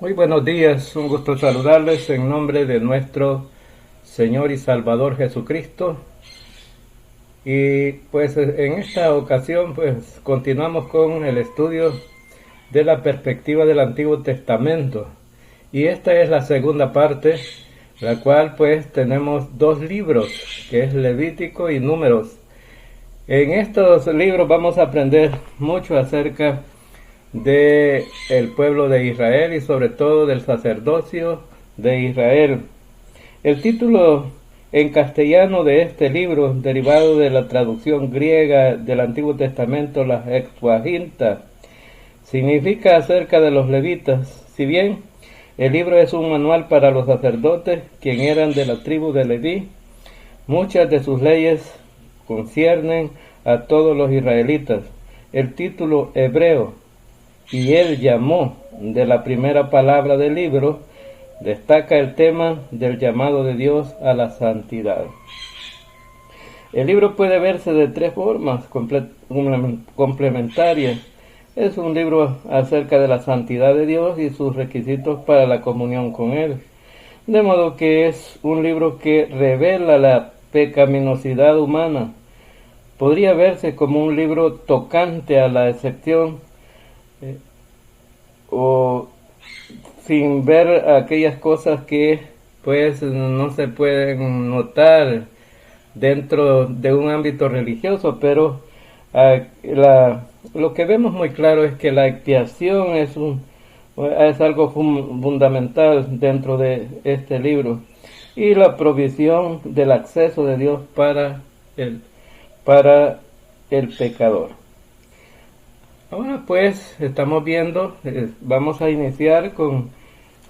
Muy buenos días, un gusto saludarles en nombre de nuestro Señor y Salvador Jesucristo. Y pues en esta ocasión pues continuamos con el estudio de la perspectiva del Antiguo Testamento. Y esta es la segunda parte, la cual pues tenemos dos libros, que es Levítico y Números. En estos libros vamos a aprender mucho acerca de el pueblo de Israel y sobre todo del sacerdocio de Israel. El título en castellano de este libro, derivado de la traducción griega del Antiguo Testamento, la Septuaginta, significa acerca de los levitas. Si bien el libro es un manual para los sacerdotes, quien eran de la tribu de Leví, muchas de sus leyes conciernen a todos los israelitas. El título hebreo "y él llamó" de la primera palabra del libro destaca el tema del llamado de Dios a la santidad. El libro puede verse de tres formas complementarias. Es un libro acerca de la santidad de Dios y sus requisitos para la comunión con Él. De modo que es un libro que revela la pecaminosidad humana. Podría verse como un libro tocante a la excepción o sin ver aquellas cosas que pues no se pueden notar dentro de un ámbito religioso, pero lo que vemos muy claro es que la expiación es algo fundamental dentro de este libro, y la provisión del acceso de Dios para el pecador. Ahora pues estamos viendo, vamos a iniciar con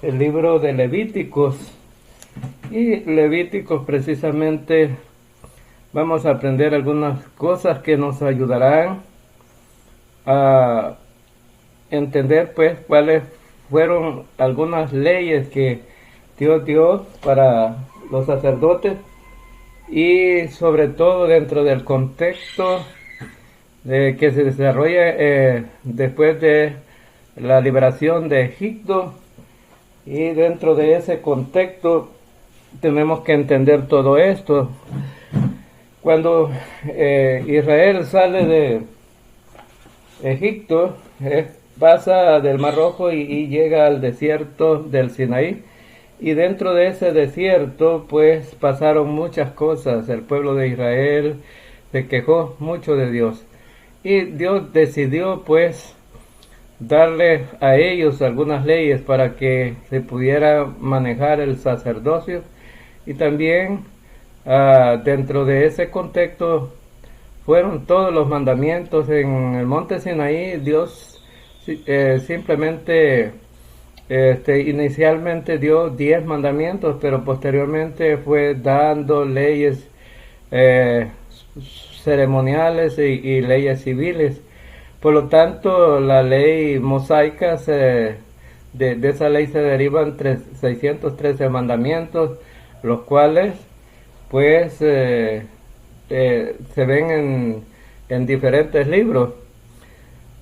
el libro de Levíticos, y Levíticos precisamente vamos a aprender algunas cosas que nos ayudarán a entender pues cuáles fueron algunas leyes que Dios dio para los sacerdotes, y sobre todo dentro del contexto que se desarrolla después de la liberación de Egipto. Y dentro de ese contexto tenemos que entender todo esto. Cuando Israel sale de Egipto, pasa del Mar Rojo y llega al desierto del Sinaí. Y dentro de ese desierto pues pasaron muchas cosas. El pueblo de Israel se quejó mucho de Dios, y Dios decidió pues darle a ellos algunas leyes para que se pudiera manejar el sacerdocio. Y también dentro de ese contexto fueron todos los mandamientos. En el monte Sinaí Dios simplemente inicialmente dio 10 mandamientos, pero posteriormente fue dando leyes ceremoniales y leyes civiles. Por lo tanto, la ley mosaica, de esa ley se derivan 613 mandamientos, los cuales pues se ven en diferentes libros.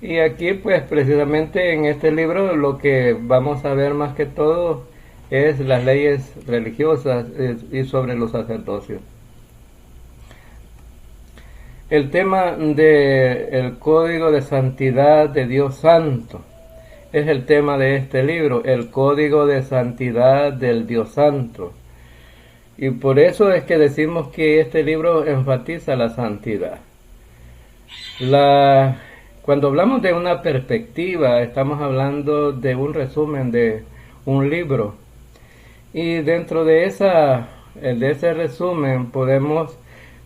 Y aquí pues precisamente en este libro lo que vamos a ver más que todo es las leyes religiosas y sobre los sacerdocios. El tema del código de santidad de Dios Santo es el tema de este libro, el código de santidad del Dios Santo. Y por eso es que decimos que este libro enfatiza la santidad. Cuando hablamos de una perspectiva, estamos hablando de un resumen de un libro. Y dentro de ese resumen podemos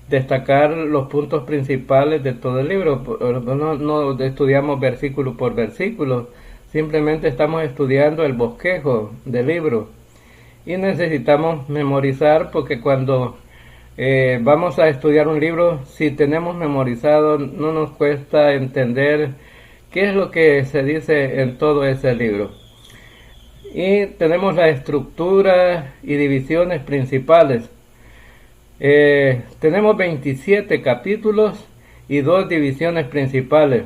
destacar los puntos principales de todo el libro. No estudiamos versículo por versículo, simplemente estamos estudiando el bosquejo del libro. Y necesitamos memorizar, porque cuando vamos a estudiar un libro, si tenemos memorizado, no nos cuesta entender qué es lo que se dice en todo ese libro. Y tenemos la estructura y divisiones principales. Tenemos 27 capítulos y 2 divisiones principales.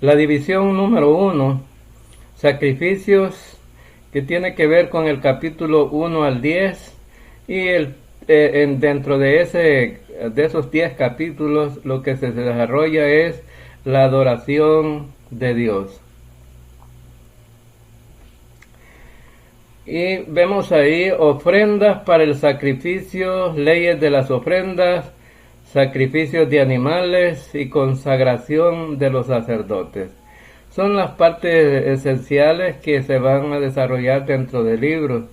La división número 1, sacrificios que tiene que ver con el capítulo 1 al 10, y dentro de esos 10 capítulos lo que se desarrolla es la adoración de Dios. Y vemos ahí ofrendas para el sacrificio, leyes de las ofrendas, sacrificios de animales y consagración de los sacerdotes. Son las partes esenciales que se van a desarrollar dentro del libro,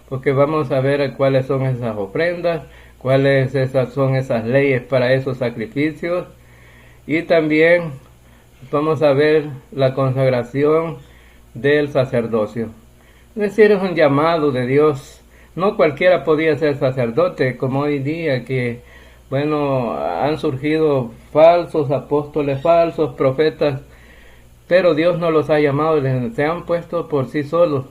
porque vamos a ver cuáles son esas ofrendas, cuáles son esas leyes para esos sacrificios, y también vamos a ver la consagración del sacerdocio. Es decir, es un llamado de Dios. No cualquiera podía ser sacerdote, como hoy día que, bueno, han surgido falsos apóstoles, falsos profetas, pero Dios no los ha llamado, se han puesto por sí solos.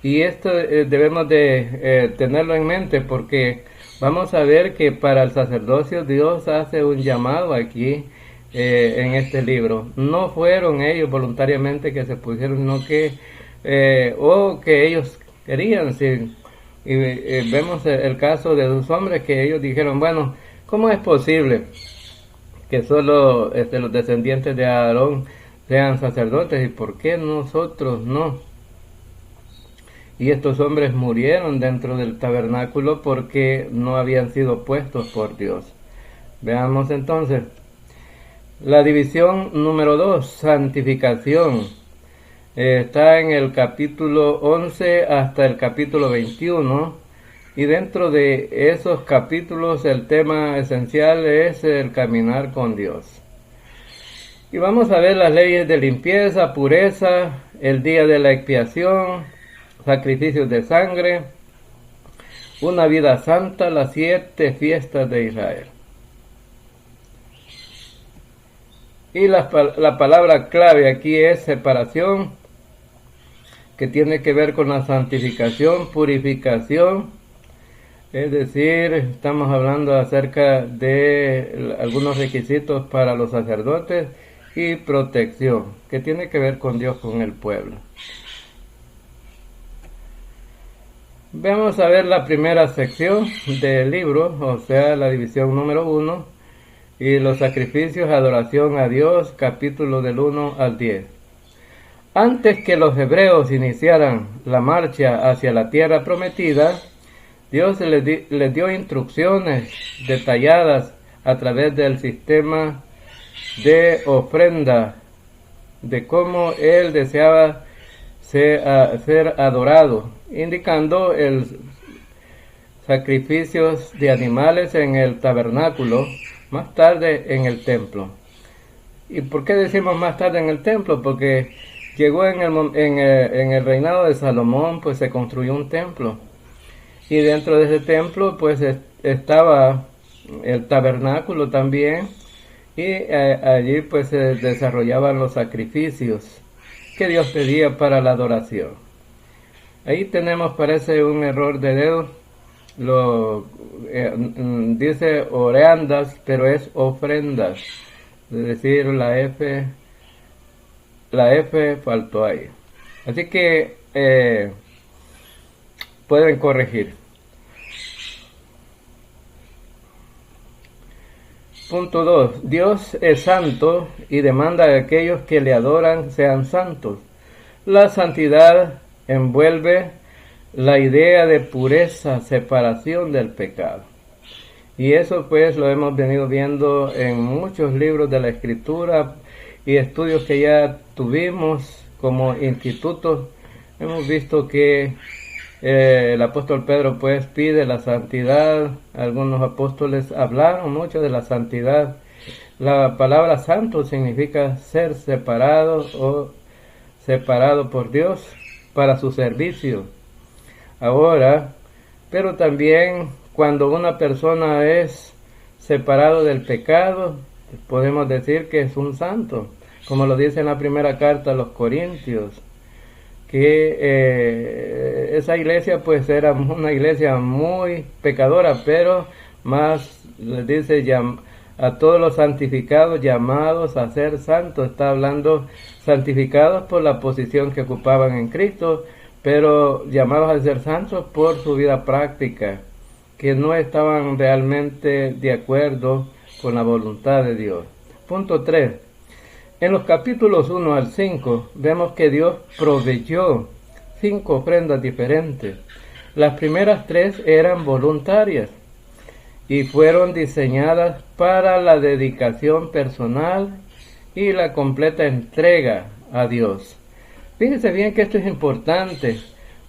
Y esto debemos de tenerlo en mente, porque vamos a ver que para el sacerdocio Dios hace un llamado aquí en este libro. No fueron ellos voluntariamente que se pusieron, sino que que ellos querían. Sí. Y vemos el caso de dos hombres que ellos dijeron, bueno, ¿cómo es posible que solo los descendientes de Aarón sean sacerdotes, y por qué nosotros no? Y estos hombres murieron dentro del tabernáculo porque no habían sido puestos por Dios. Veamos entonces la división número 2, santificación. Está en el capítulo 11 hasta el capítulo 21, y dentro de esos capítulos el tema esencial es el caminar con Dios. Y vamos a ver las leyes de limpieza, pureza, el día de la expiación, sacrificios de sangre, una vida santa, las 7 fiestas de Israel. Y la palabra clave aquí es separación, que tiene que ver con la santificación, purificación, es decir, estamos hablando acerca de algunos requisitos para los sacerdotes, y protección, que tiene que ver con Dios, con el pueblo. Vamos a ver la primera sección del libro, o sea, la división número 1, y los sacrificios, adoración a Dios, capítulo del 1 al 10. Antes que los hebreos iniciaran la marcha hacia la tierra prometida, Dios les dio instrucciones detalladas a través del sistema de ofrenda, de cómo Él deseaba ser adorado, indicando el sacrificios de animales en el tabernáculo, más tarde en el templo. ¿Y por qué decimos más tarde en el templo? Porque llegó en el reinado de Salomón, pues se construyó un templo, y dentro de ese templo pues estaba el tabernáculo también, y allí pues se desarrollaban los sacrificios que Dios pedía para la adoración. Ahí tenemos, parece un error de dedo, dice oreandas, pero es ofrendas, es decir, la F faltó ahí. Así que pueden corregir. Punto 2. Dios es santo y demanda que aquellos que le adoran sean santos. La santidad envuelve la idea de pureza, separación del pecado. Y eso pues lo hemos venido viendo en muchos libros de la Escritura y estudios que ya tuvimos como institutos. Hemos visto que el apóstol Pedro pues pide la santidad. Algunos apóstoles hablaron mucho de la santidad. La palabra santo significa ser separado o separado por Dios para su servicio. Ahora, pero también cuando una persona es separado del pecado, podemos decir que es un santo, como lo dice en la primera carta a los Corintios, que esa iglesia pues era una iglesia muy pecadora, pero más les dice a todos los santificados llamados a ser santos. Está hablando santificados por la posición que ocupaban en Cristo, pero llamados a ser santos por su vida práctica, que no estaban realmente de acuerdo con la voluntad de Dios. Punto 3. En los capítulos 1 al 5 vemos que Dios proveyó 5 ofrendas diferentes. Las primeras 3 eran voluntarias y fueron diseñadas para la dedicación personal y la completa entrega a Dios. Fíjense bien que esto es importante,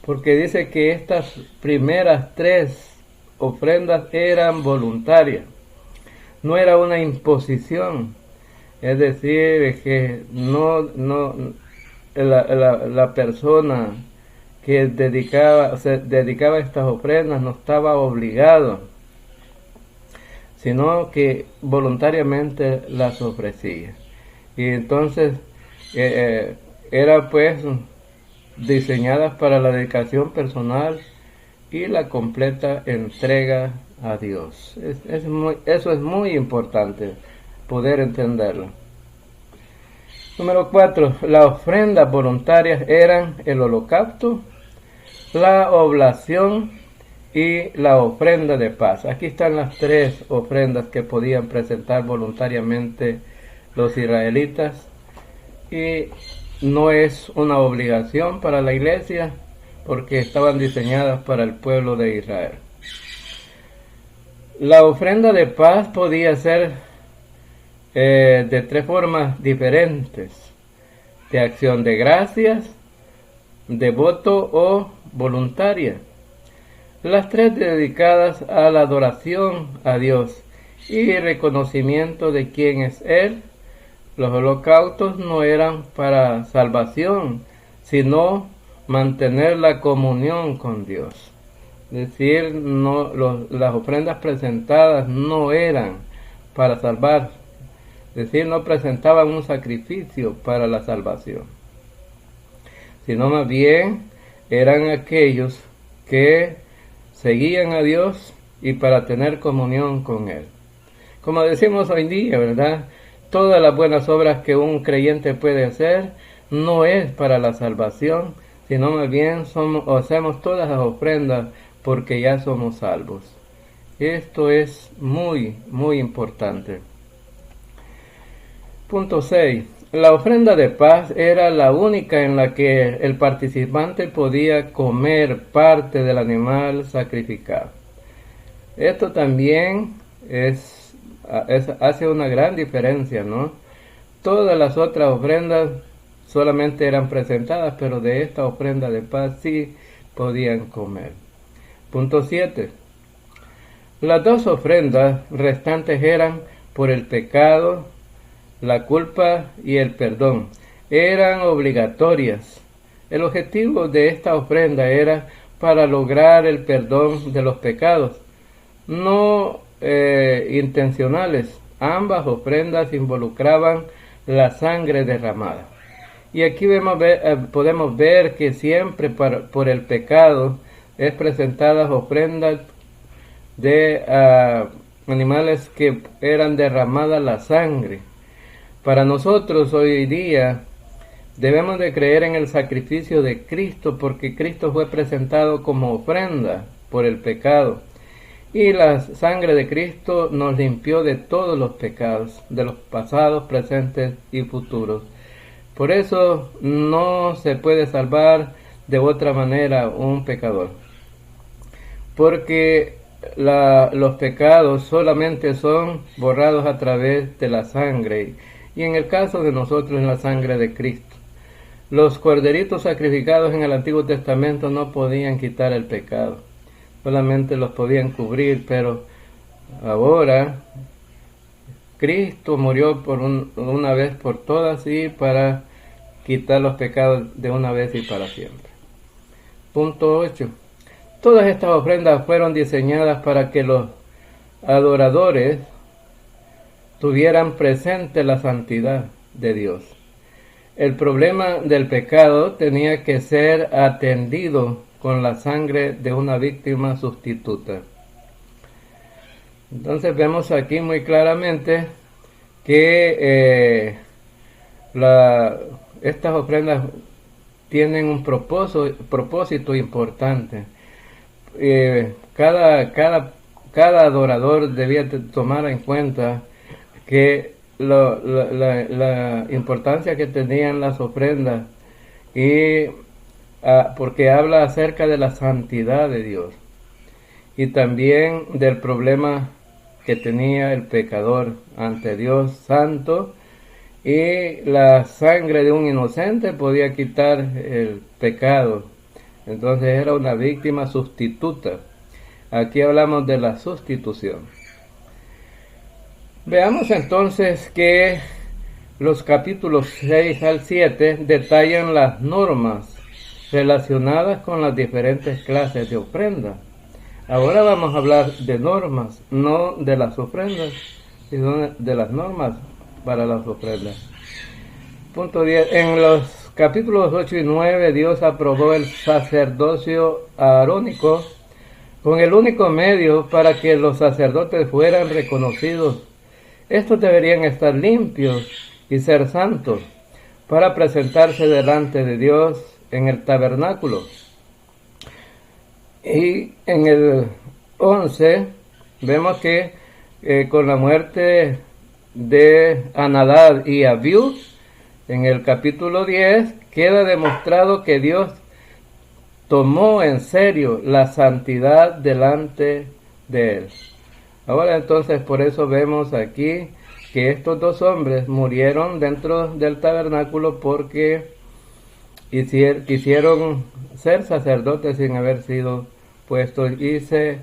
porque dice que estas primeras 3 ofrendas eran voluntarias, no era una imposición, es decir, que la persona que se dedicaba a estas ofrendas no estaba obligado, sino que voluntariamente las ofrecía. Y entonces eran pues diseñadas para la dedicación personal y la completa entrega a Dios. Eso es muy importante poder entenderlo. Número 4. Las ofrendas voluntarias eran el holocausto, la oblación y la ofrenda de paz. Aquí están las 3 ofrendas que podían presentar voluntariamente los israelitas, y no es una obligación para la iglesia porque estaban diseñadas para el pueblo de Israel. La ofrenda de paz podía ser de 3 formas diferentes: de acción de gracias, de voto o voluntaria. Las 3 dedicadas a la adoración a Dios y reconocimiento de quién es Él. Los holocaustos no eran para salvación, sino mantener la comunión con Dios. Es decir, las ofrendas presentadas no eran para salvar, es decir, no presentaban un sacrificio para la salvación, sino más bien eran aquellos que seguían a Dios y para tener comunión con Él. Como decimos hoy día, ¿verdad? Todas las buenas obras que un creyente puede hacer no es para la salvación, sino más bien hacemos todas las ofrendas porque ya somos salvos. Esto es muy, muy importante. Punto 6. La ofrenda de paz era la única en la que el participante podía comer parte del animal sacrificado. Esto también hace una gran diferencia, ¿no? Todas las otras ofrendas solamente eran presentadas, pero de esta ofrenda de paz sí podían comer. Punto 7. Las 2 ofrendas restantes eran por el pecado, la culpa y el perdón. Eran obligatorias. El objetivo de esta ofrenda era para lograr el perdón de los pecados, no intencionales. Ambas ofrendas involucraban la sangre derramada. Y aquí podemos ver que siempre por el pecado es presentadas ofrendas de animales que eran derramadas la sangre. Para nosotros hoy día debemos de creer en el sacrificio de Cristo, porque Cristo fue presentado como ofrenda por el pecado. Y la sangre de Cristo nos limpió de todos los pecados, de los pasados, presentes y futuros. Por eso no se puede salvar de otra manera un pecador, porque los pecados solamente son borrados a través de la sangre, y en el caso de nosotros en la sangre de Cristo. Los corderitos sacrificados en el Antiguo Testamento no podían quitar el pecado, solamente los podían cubrir, pero ahora Cristo murió por una vez por todas y para quitar los pecados de una vez y para siempre. Punto 8. Todas estas ofrendas fueron diseñadas para que los adoradores tuvieran presente la santidad de Dios. El problema del pecado tenía que ser atendido con la sangre de una víctima sustituta. Entonces vemos aquí muy claramente que estas ofrendas tienen un propósito importante. Cada adorador debía tomar en cuenta que la importancia que tenían las ofrendas, y porque habla acerca de la santidad de Dios y también del problema que tenía el pecador ante Dios santo, y la sangre de un inocente podía quitar el pecado. Entonces era una víctima sustituta. Aquí hablamos de la sustitución. Veamos entonces que los capítulos 6 al 7 detallan las normas relacionadas con las diferentes clases de ofrenda. Ahora vamos a hablar de normas, no de las ofrendas, sino de las normas para las ofrendas. Punto 10. En los capítulos 8 y 9 Dios aprobó el sacerdocio arónico con el único medio para que los sacerdotes fueran reconocidos. Estos deberían estar limpios y ser santos para presentarse delante de Dios en el tabernáculo. Y en el 11 vemos que con la muerte de Anadab y Abiú, en el capítulo 10 queda demostrado que Dios tomó en serio la santidad delante de él. Ahora entonces por eso vemos aquí que estos dos hombres murieron dentro del tabernáculo porque quisieron ser sacerdotes sin haber sido puestos, y se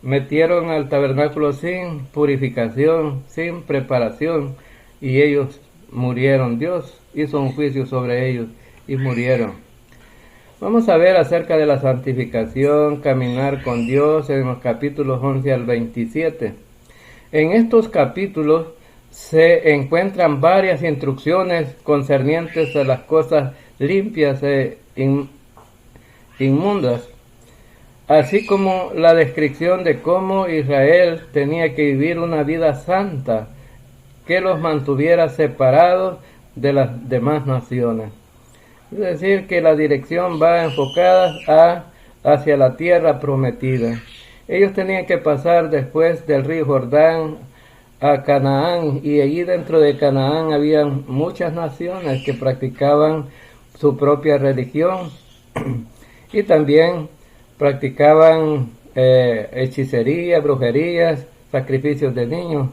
metieron al tabernáculo sin purificación, sin preparación, y ellos murieron. Dios hizo un juicio sobre ellos y murieron. Vamos a ver acerca de la santificación, caminar con Dios, en los capítulos 11 al 27. En estos capítulos se encuentran varias instrucciones concernientes a las cosas limpias e inmundas, así como la descripción de cómo Israel tenía que vivir una vida santa que los mantuviera separados de las demás naciones. Es decir, que la dirección va enfocada hacia la tierra prometida. Ellos tenían que pasar después del río Jordán a Canaán, y allí dentro de Canaán había muchas naciones que practicaban su propia religión y también practicaban hechicería, brujerías, sacrificios de niños.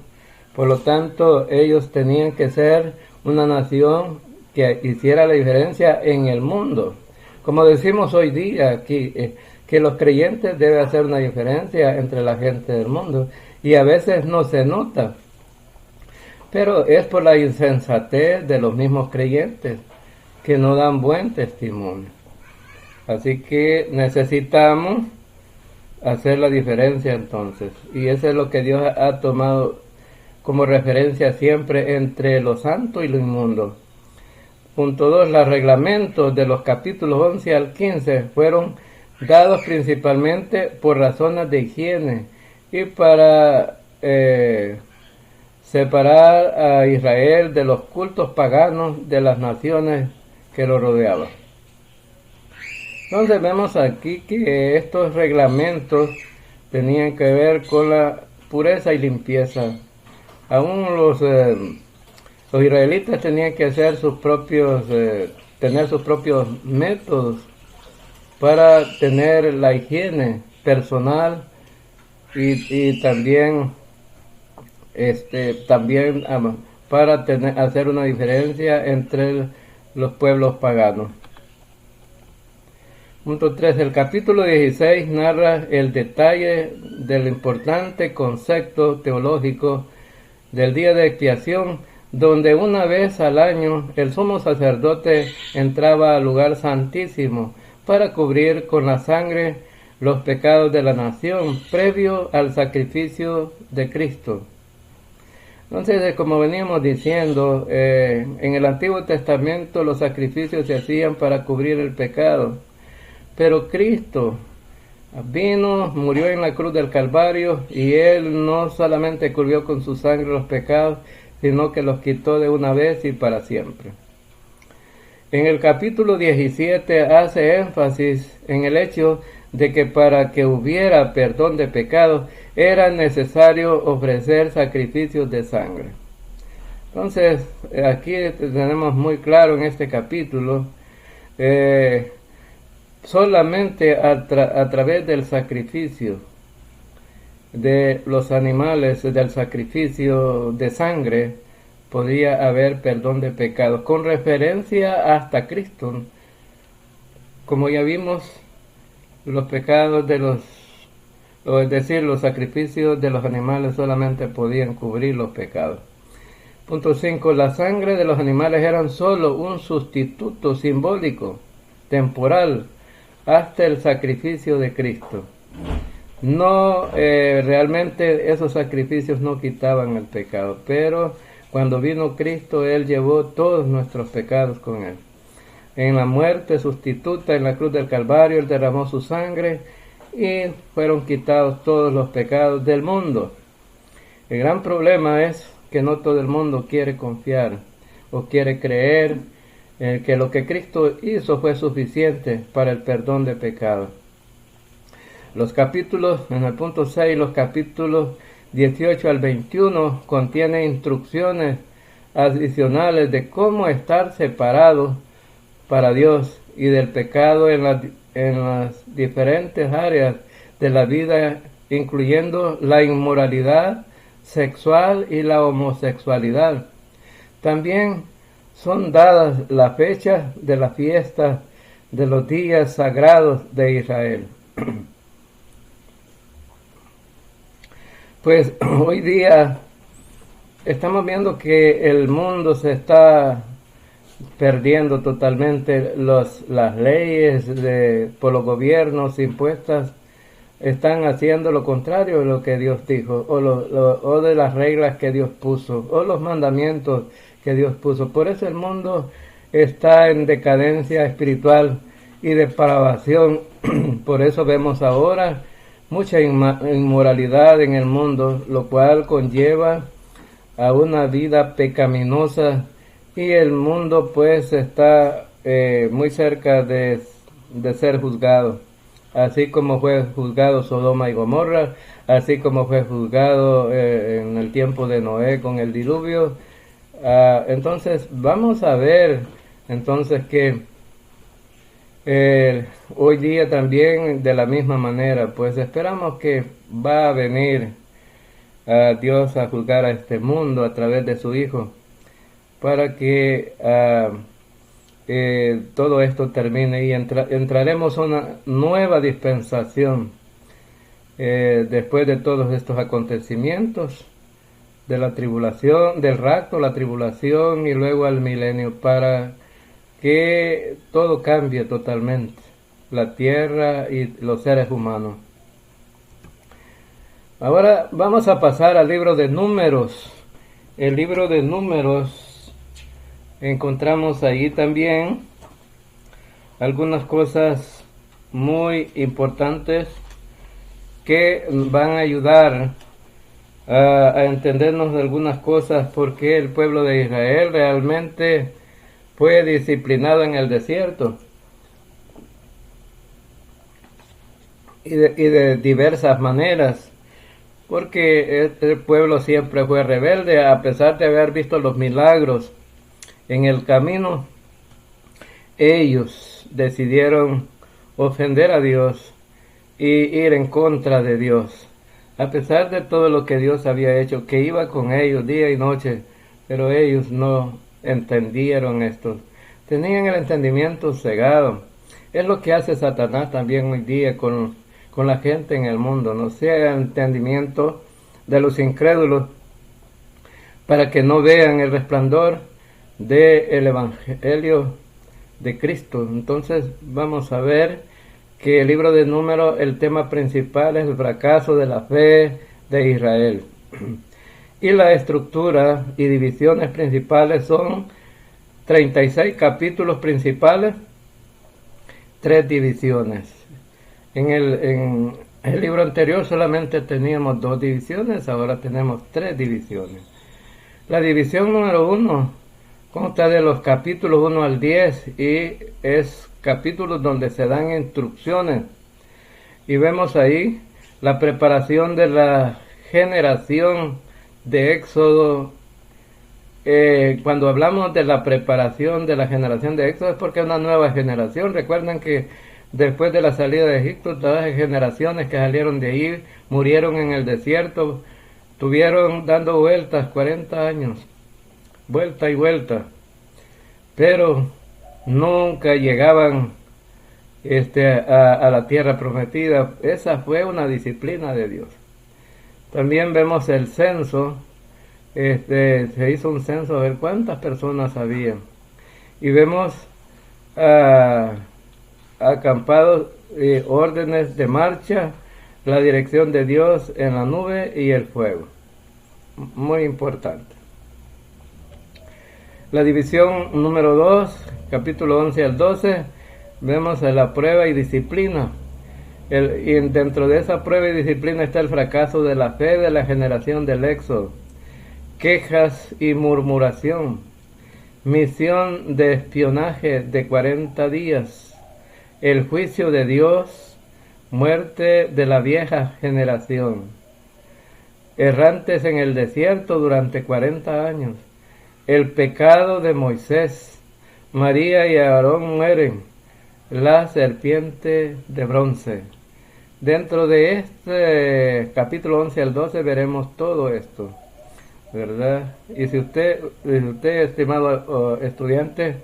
Por lo tanto, ellos tenían que ser una nación que hiciera la diferencia en el mundo. Como decimos hoy día aquí, que los creyentes deben hacer una diferencia entre la gente del mundo, y a veces no se nota, pero es por la insensatez de los mismos creyentes que no dan buen testimonio. Así que necesitamos hacer la diferencia entonces, y eso es lo que Dios ha tomado como referencia siempre entre lo santo y lo inmundo. Punto 2. Los reglamentos de los capítulos 11 al 15 fueron dados principalmente por razones de higiene y para separar a Israel de los cultos paganos de las naciones que lo rodeaban. Entonces vemos aquí que estos reglamentos tenían que ver con la pureza y limpieza. Aún los israelitas tenían que hacer tener sus propios métodos para tener la higiene personal y también para hacer una diferencia entre los pueblos paganos. Punto 3. El capítulo 16 narra el detalle del importante concepto teológico del día de expiación, donde una vez al año el sumo sacerdote entraba al lugar santísimo para cubrir con la sangre los pecados de la nación previo al sacrificio de Cristo. Entonces, como veníamos diciendo, en el Antiguo Testamento los sacrificios se hacían para cubrir el pecado, pero Cristo vino, murió en la cruz del Calvario, y Él no solamente cubrió con su sangre los pecados, sino que los quitó de una vez y para siempre. En el capítulo 17 hace énfasis en el hecho de que para que hubiera perdón de pecados era necesario ofrecer sacrificios de sangre. Entonces, aquí tenemos muy claro en este capítulo, solamente a través del sacrificio de los animales, del sacrificio de sangre, podía haber perdón de pecados, con referencia hasta Cristo. Como ya vimos, los pecados es decir, los sacrificios de los animales solamente podían cubrir los pecados. Punto 5. La sangre de los animales eran solo un sustituto simbólico, temporal, hasta el sacrificio de Cristo. No, realmente esos sacrificios no quitaban el pecado, pero cuando vino Cristo, Él llevó todos nuestros pecados con Él. En la muerte sustituta, en la cruz del Calvario, Él derramó su sangre y fueron quitados todos los pecados del mundo. El gran problema es que no todo el mundo quiere confiar o quiere creer que lo que Cristo hizo fue suficiente para el perdón de pecados. Los capítulos, en el punto 6, los capítulos 18 al 21 contienen instrucciones adicionales de cómo estar separados para Dios y del pecado en las diferentes áreas de la vida, incluyendo la inmoralidad sexual y la homosexualidad. También son dadas las fechas de las fiestas de los días sagrados de Israel. Pues hoy día estamos viendo que el mundo se está perdiendo totalmente. Las leyes por los gobiernos impuestas están haciendo lo contrario de lo que Dios dijo, o de las reglas que Dios puso, o los mandamientos que Dios puso. Por eso el mundo está en decadencia espiritual y depravación. Por eso vemos ahora mucha inmoralidad en el mundo, lo cual conlleva a una vida pecaminosa, y el mundo pues está muy cerca de ser juzgado, así como fue juzgado Sodoma y Gomorra, así como fue juzgado en el tiempo de Noé con el diluvio. Entonces vamos a ver entonces que hoy día también de la misma manera, pues esperamos que va a venir Dios a juzgar a este mundo a través de su Hijo, para que todo esto termine y entraremos a una nueva dispensación después de todos estos acontecimientos, de la tribulación, del rapto, la tribulación y luego al milenio, para que todo cambie totalmente, la tierra y los seres humanos. Ahora vamos a pasar al libro de Números. El libro de Números, encontramos ahí también algunas cosas muy importantes que van a ayudar a entendernos de algunas cosas, porque el pueblo de Israel realmente fue disciplinado en el desierto y de diversas maneras, porque este pueblo siempre fue rebelde, a pesar de haber visto los milagros en el camino. Ellos decidieron ofender a Dios y ir en contra de Dios, a pesar de todo lo que Dios había hecho, que iba con ellos día y noche, pero ellos no entendieron esto, tenían el entendimiento cegado. Es lo que hace Satanás también hoy día con la gente en el mundo, no sea el entendimiento de los incrédulos, para que no vean el resplandor del Evangelio de Cristo. Entonces vamos a ver que el libro de Números, el tema principal es el fracaso de la fe de Israel. Y la estructura y divisiones principales son 36 capítulos principales, 3 divisiones. En el libro anterior solamente teníamos 2 divisiones, ahora tenemos 3 divisiones. La división número 1 Consta de los capítulos 1 al 10 y es capítulos donde se dan instrucciones. Y vemos ahí la preparación de la generación de Éxodo. Cuando hablamos de la preparación de la generación de Éxodo es porque es una nueva generación. Recuerden que después de la salida de Egipto, todas las generaciones que salieron de ahí murieron en el desierto, tuvieron dando vueltas 40 años, vuelta y vuelta, pero nunca llegaban a la tierra prometida. Esa fue una disciplina de Dios. También vemos el censo. Se hizo un censo a ver cuántas personas había, y vemos acampados, órdenes de marcha, la dirección de Dios en la nube y el fuego. Muy importante. La división número 2, capítulo 11 al 12, vemos la prueba y disciplina. Y dentro de esa prueba y disciplina está el fracaso de la fe de la generación del Éxodo, quejas y murmuración, misión de espionaje de 40 días, el juicio de Dios, muerte de la vieja generación, errantes en el desierto durante 40 años, el pecado de Moisés, María y Aarón mueren, la serpiente de bronce. Dentro de este capítulo 11 al 12 veremos todo esto, ¿verdad? Y si usted, estimado estudiante,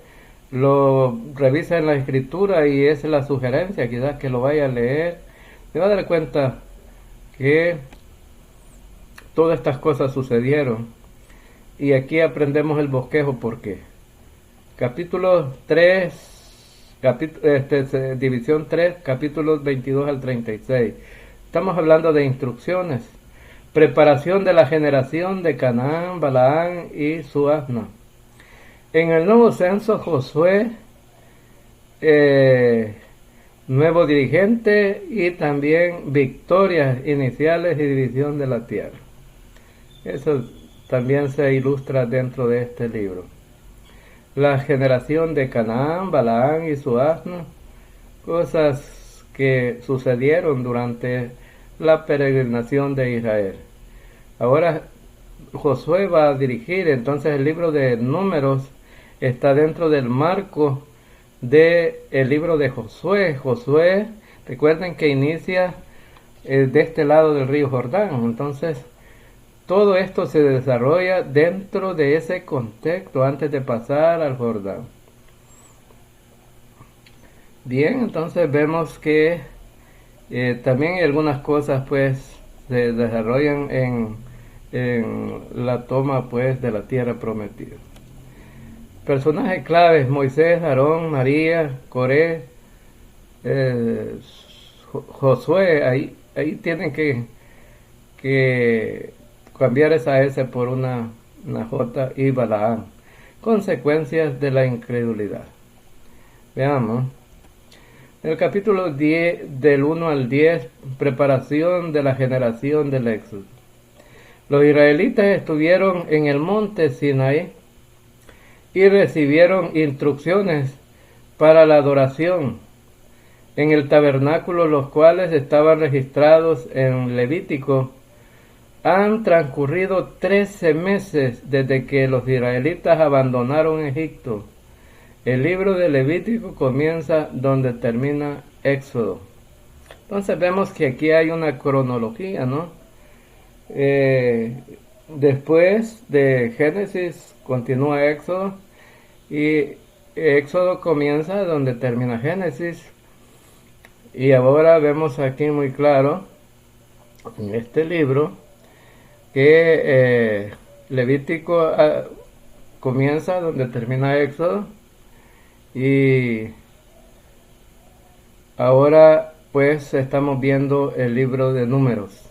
lo revisa en la escritura y es la sugerencia, quizás que lo vaya a leer, se va a dar cuenta que todas estas cosas sucedieron. Y aquí aprendemos el bosquejo. ¿Por qué? Capítulo 3, división 3, capítulos 22 al 36. Estamos hablando de instrucciones. Preparación de la generación de Canaán, Balaán y su asna. En el nuevo censo, Josué, nuevo dirigente, y también victorias iniciales y división de la tierra. Eso también se ilustra dentro de este libro. La generación de Canaán, Balaán y su asna, cosas que sucedieron durante la peregrinación de Israel. Ahora Josué va a dirigir, entonces el libro de Números está dentro del marco del libro de Josué. Josué, recuerden que inicia de este lado del río Jordán, entonces todo esto se desarrolla dentro de ese contexto antes de pasar al Jordán. Bien, entonces vemos que también hay algunas cosas pues se desarrollan en la toma pues de la tierra prometida. Personajes claves: Moisés, Aarón, María, Coré, Josué. Ahí tienen que cambiar esa S por una J, y Balaán. Consecuencias de la incredulidad. Veamos. El capítulo 10, del 1 al 10, preparación de la generación del Éxodo. Los israelitas estuvieron en el monte Sinaí y recibieron instrucciones para la adoración en el tabernáculo, los cuales estaban registrados en Levítico. Han transcurrido 13 meses desde que los israelitas abandonaron Egipto. El libro de Levítico comienza donde termina Éxodo. Entonces vemos que aquí hay una cronología, ¿no? Después de Génesis continúa Éxodo, y Éxodo comienza donde termina Génesis. Y ahora vemos aquí muy claro en este libro que Levítico comienza donde termina Éxodo, y ahora pues estamos viendo el libro de Números.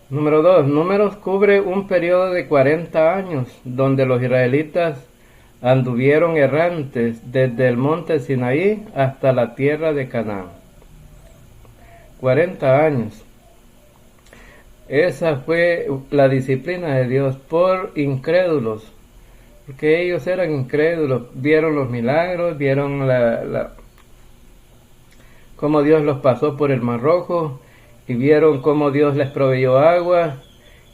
Número 2. Números cubre un periodo de 40 años donde los israelitas anduvieron errantes desde el monte Sinaí hasta la tierra de Canaán. 40 años. Esa fue la disciplina de Dios por incrédulos, porque ellos eran incrédulos, vieron los milagros, vieron cómo Dios los pasó por el Mar Rojo, y vieron cómo Dios les proveyó agua,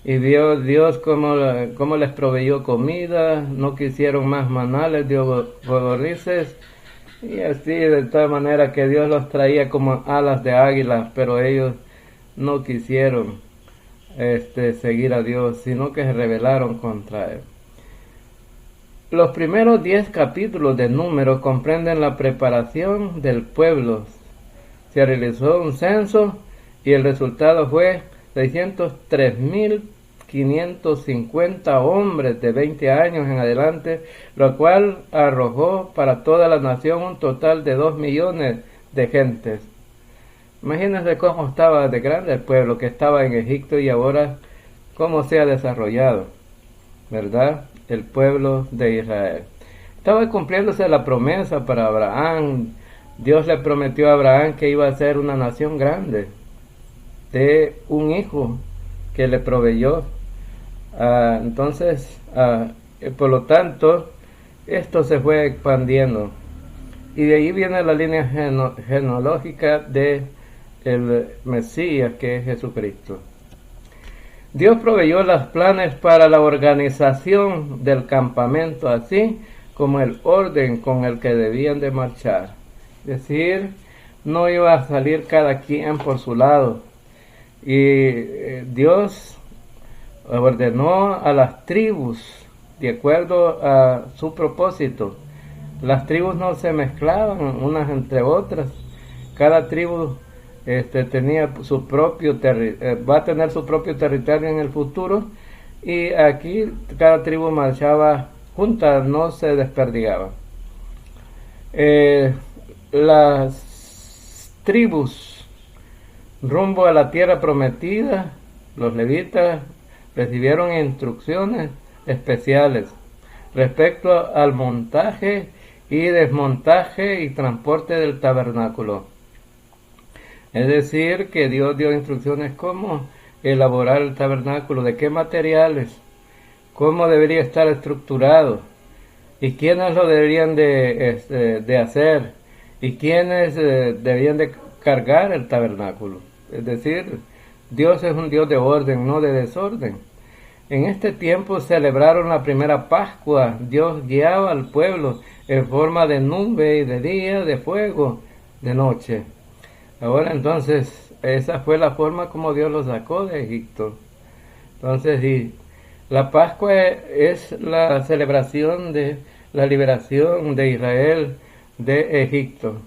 y vio Dios cómo les proveyó comida, no quisieron más maná, les dio codornices, y así de tal manera que Dios los traía como alas de águila, pero ellos no quisieron seguir a Dios, sino que se rebelaron contra Él. Los primeros 10 capítulos de Números comprenden la preparación del pueblo. Se realizó un censo y el resultado fue 603.550 hombres de 20 años en adelante, lo cual arrojó para toda la nación un total de 2 millones de gentes. Imagínense cómo estaba de grande el pueblo que estaba en Egipto y ahora cómo se ha desarrollado, ¿verdad? El pueblo de Israel. Estaba cumpliéndose la promesa para Abraham. Dios le prometió a Abraham que iba a ser una nación grande, de un hijo que le proveyó. Entonces, por lo tanto, esto se fue expandiendo. Y de ahí viene la línea genealógica de el Mesías, que es Jesucristo. Dios proveyó los planes para la organización del campamento, así como el orden con el que debían de marchar. Es decir, no iba a salir cada quien por su lado. Y Dios ordenó a las tribus de acuerdo a su propósito. Las tribus no se mezclaban unas entre otras. Cada tribu tenía su propio va a tener su propio territorio en el futuro, y aquí cada tribu marchaba junta, no se desperdigaba. Las tribus rumbo a la tierra prometida, los levitas recibieron instrucciones especiales respecto al montaje y desmontaje y transporte del tabernáculo. Es decir, que Dios dio instrucciones cómo elaborar el tabernáculo, de qué materiales, cómo debería estar estructurado, y quiénes lo deberían de hacer, y quiénes debían de cargar el tabernáculo. Es decir, Dios es un Dios de orden, no de desorden. En este tiempo celebraron la primera Pascua. Dios guiaba al pueblo en forma de nube y de día, de fuego, de noche. Ahora entonces, esa fue la forma como Dios los sacó de Egipto. Entonces, sí, la Pascua es la celebración de la liberación de Israel de Egipto,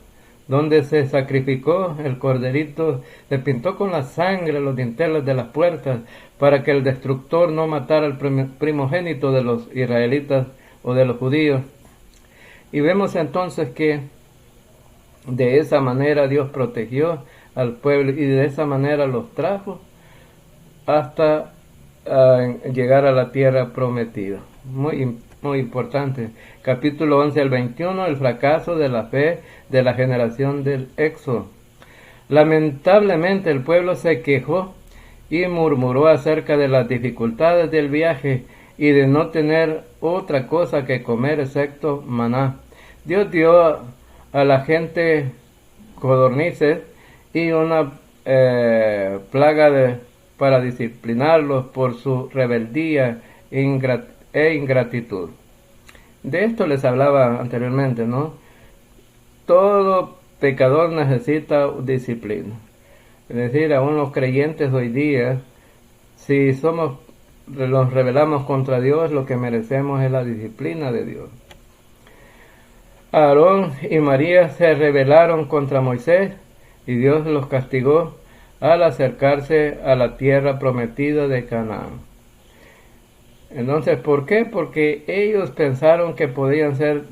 donde se sacrificó el corderito, se pintó con la sangre los dinteles de las puertas para que el destructor no matara al primogénito de los israelitas o de los judíos. Y vemos entonces que de esa manera Dios protegió al pueblo y de esa manera los trajo hasta llegar a la tierra prometida. Muy importante. Capítulo 11 al 21, el fracaso de la fe de la generación del Éxodo. Lamentablemente el pueblo se quejó y murmuró acerca de las dificultades del viaje y de no tener otra cosa que comer excepto maná. Dios dio a la gente codornices y una plaga para disciplinarlos por su rebeldía e ingratitud. De esto les hablaba anteriormente, ¿no? Todo pecador necesita disciplina. Es decir, aún los creyentes hoy día, si nos rebelamos contra Dios, lo que merecemos es la disciplina de Dios. Aarón y María se rebelaron contra Moisés y Dios los castigó al acercarse a la tierra prometida de Canaán. Entonces, ¿por qué? Porque ellos pensaron que podían ser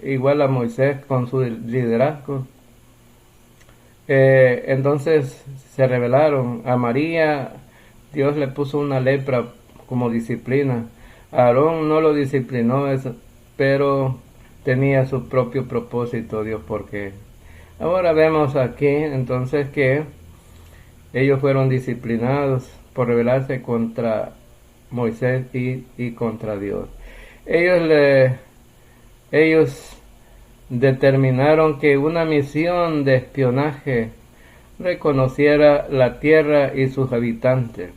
igual a Moisés con su liderazgo. Entonces se rebelaron. A María Dios le puso una lepra como disciplina. A Aarón no lo disciplinó, pero tenía su propio propósito Dios. Porque ahora vemos aquí entonces que ellos fueron disciplinados por rebelarse contra Moisés y contra Dios. Ellos determinaron que una misión de espionaje reconociera la tierra y sus habitantes.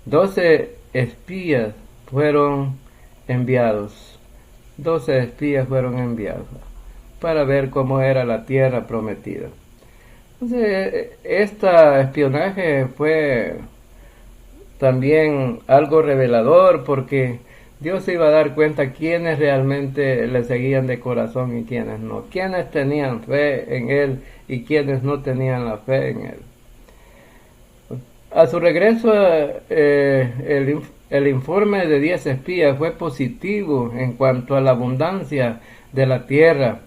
12 espías fueron enviados. 12 espías fueron enviados para ver cómo era la tierra prometida. Entonces, este espionaje fue también algo revelador, porque Dios se iba a dar cuenta quiénes realmente le seguían de corazón y quiénes no, quiénes tenían fe en Él y quiénes no tenían la fe en Él. A su regreso, el informe de 10 espías fue positivo en cuanto a la abundancia de la tierra.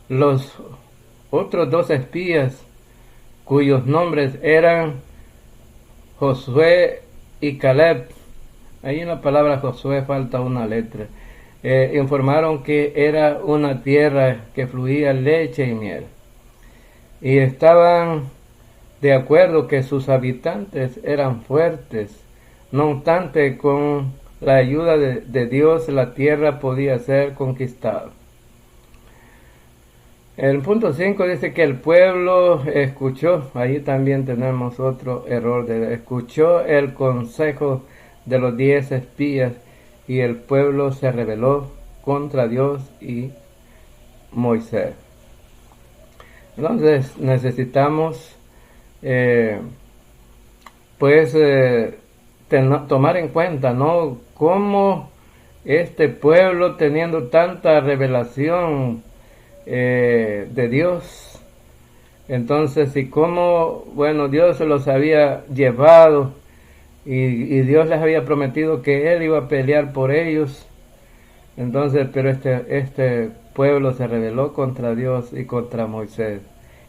Los otros 2 espías, cuyos nombres eran Josué y Caleb, ahí en la palabra Josué falta una letra, informaron que era una tierra que fluía leche y miel, y estaban de acuerdo que sus habitantes eran fuertes. No obstante, con la ayuda de Dios, la tierra podía ser conquistada. El punto 5 dice que el pueblo escuchó, ahí también tenemos otro error, escuchó el consejo de los 10 espías, y el pueblo se rebeló contra Dios y Moisés. Entonces necesitamos tomar en cuenta, ¿no?, cómo este pueblo, teniendo tanta revelación de Dios, entonces, y cómo, bueno, Dios se los había llevado y Dios les había prometido que Él iba a pelear por ellos. Entonces, pero este pueblo se rebeló contra Dios y contra Moisés,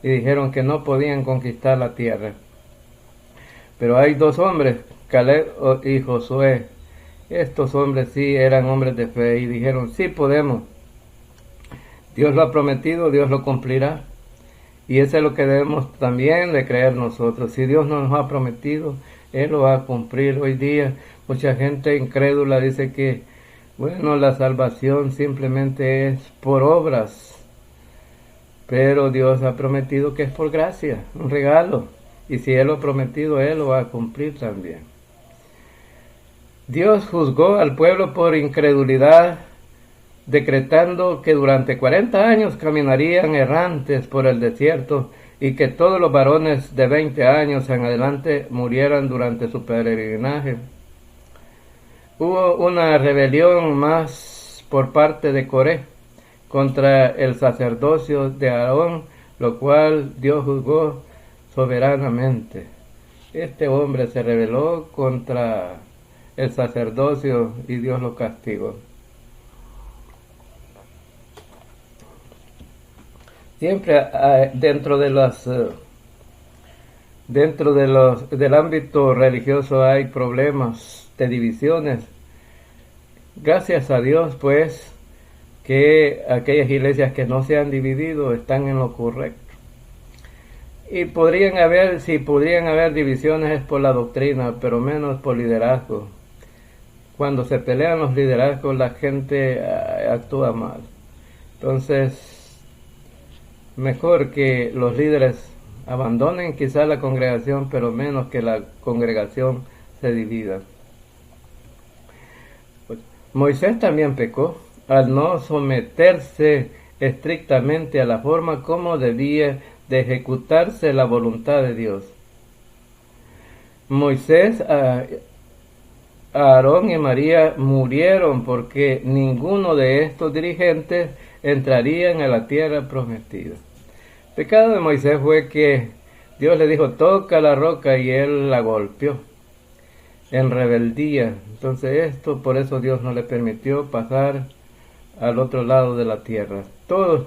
y dijeron que no podían conquistar la tierra. Pero hay 2 hombres, Caleb y Josué. Estos hombres sí eran hombres de fe y dijeron: sí podemos. Dios lo ha prometido, Dios lo cumplirá. Y eso es lo que debemos también de creer nosotros. Si Dios nos ha prometido, Él lo va a cumplir. Hoy día mucha gente incrédula dice que, bueno, la salvación simplemente es por obras. Pero Dios ha prometido que es por gracia, un regalo. Y si Él lo ha prometido, Él lo va a cumplir también. Dios juzgó al pueblo por incredulidad, decretando que durante 40 años caminarían errantes por el desierto, y que todos los varones de 20 años en adelante murieran durante su peregrinaje. Hubo una rebelión más por parte de Coré contra el sacerdocio de Aarón, lo cual Dios juzgó soberanamente. Este hombre se rebeló contra el sacerdocio y Dios lo castigó. Siempre del ámbito religioso hay problemas de divisiones. Gracias a Dios, pues, que aquellas iglesias que no se han dividido están en lo correcto. Y si podrían haber divisiones es por la doctrina, pero menos por liderazgo. Cuando se pelean los liderazgos, la gente actúa mal. Entonces, mejor que los líderes abandonen quizá la congregación, pero menos que la congregación se divida. Moisés también pecó al no someterse estrictamente a la forma como debía de ejecutarse la voluntad de Dios. Moisés, Aarón y María murieron porque ninguno de estos dirigentes entrarían a la tierra prometida. El pecado de Moisés fue que Dios le dijo: toca la roca, y él la golpeó en rebeldía. Entonces por eso Dios no le permitió pasar al otro lado de la tierra. Todos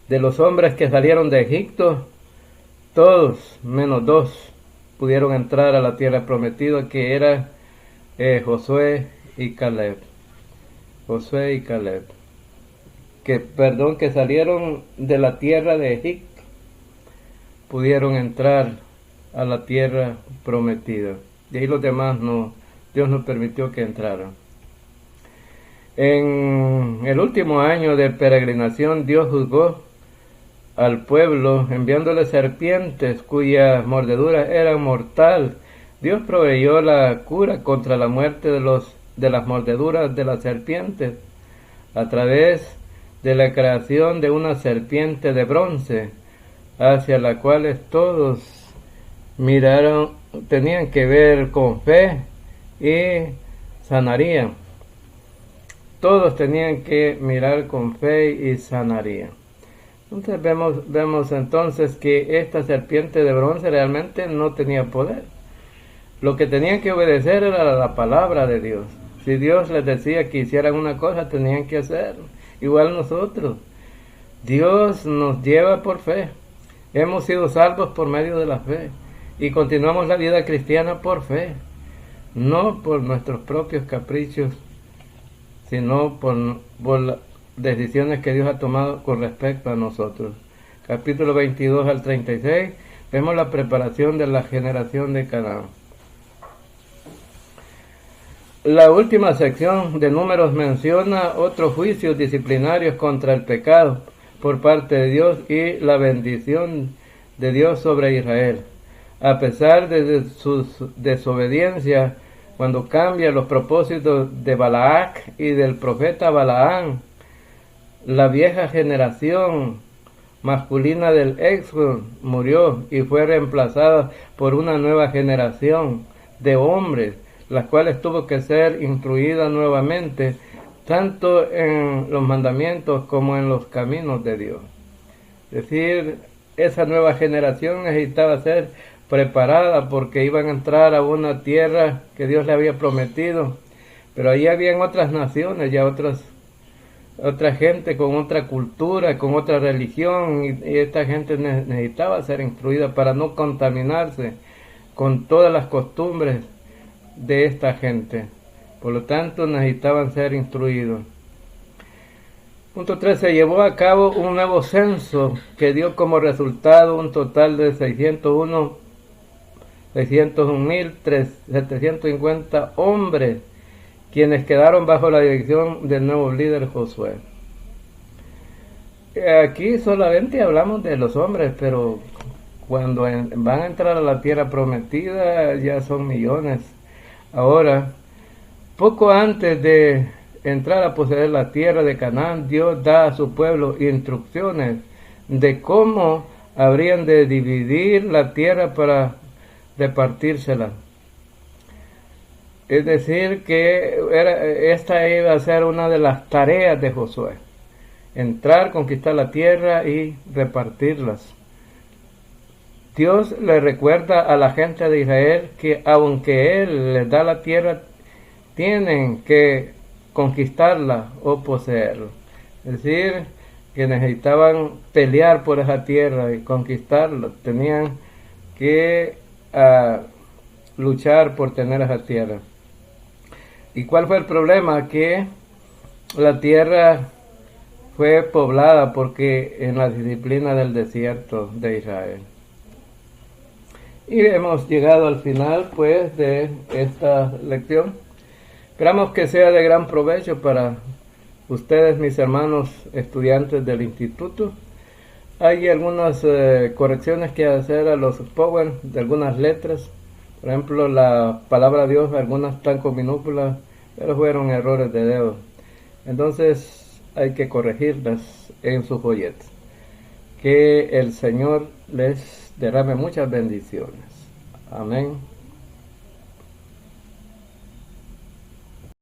de los hombres que salieron de Egipto, todos menos 2 pudieron entrar a la tierra prometida, que era Josué y Caleb. Josué y Caleb. Que salieron de la tierra de Egipto, pudieron entrar a la tierra prometida. Y ahí los demás no, Dios no permitió que entraran. En el último año de peregrinación, Dios juzgó al pueblo enviándole serpientes cuyas mordeduras eran mortal. Dios proveyó la cura contra la muerte de las mordeduras de las serpientes a través de la creación de una serpiente de bronce, hacia la cual todos tenían que ver con fe y sanarían. Todos tenían que mirar con fe y sanarían. Entonces vemos entonces que esta serpiente de bronce realmente no tenía poder. Lo que tenían que obedecer era la palabra de Dios. Si Dios les decía que hicieran una cosa, tenían que hacer. Igual nosotros. Dios nos lleva por fe. Hemos sido salvos por medio de la fe. Y continuamos la vida cristiana por fe. No por nuestros propios caprichos, sino por las decisiones que Dios ha tomado con respecto a nosotros. Capítulo 22 al 36, vemos la preparación de la generación de Canaán. La última sección de Números menciona otros juicios disciplinarios contra el pecado por parte de Dios y la bendición de Dios sobre Israel. A pesar de su desobediencia, cuando cambia los propósitos de Balac y del profeta Balaán, la vieja generación masculina del Éxodo murió y fue reemplazada por una nueva generación de hombres, las cuales tuvo que ser instruida nuevamente, tanto en los mandamientos como en los caminos de Dios. Es decir, esa nueva generación necesitaba ser preparada porque iban a entrar a una tierra que Dios le había prometido, pero ahí habían otras naciones, ya otra gente con otra cultura, con otra religión, y esta gente necesitaba ser instruida para no contaminarse con todas las costumbres de esta gente. Por lo tanto, necesitaban ser instruidos. Punto 3. Se llevó a cabo un nuevo censo que dio como resultado un total de 601.750 hombres, quienes quedaron bajo la dirección del nuevo líder Josué. Aquí solamente hablamos de los hombres, pero cuando van a entrar a la tierra prometida ya son millones. Ahora, poco antes de entrar a poseer la tierra de Canaán, Dios da a su pueblo instrucciones de cómo habrían de dividir la tierra para repartírsela. Es decir, que esta iba a ser una de las tareas de Josué: entrar, conquistar la tierra y repartirlas. Dios le recuerda a la gente de Israel que aunque Él les da la tierra, tienen que conquistarla o poseerla. Es decir, que necesitaban pelear por esa tierra y conquistarla. Tenían que luchar por tener esa tierra. ¿Y cuál fue el problema? Que la tierra fue poblada porque en la disciplina del desierto de Israel. Y hemos llegado al final pues de esta lección. Esperamos que sea de gran provecho para ustedes, mis hermanos estudiantes del instituto. Hay algunas correcciones que hacer a los Power de algunas letras. Por ejemplo, la palabra Dios, algunas están con minúsculas, pero fueron errores de dedo. Entonces hay que corregirlas en sus folletos. Que el Señor les derrame muchas bendiciones. Amén.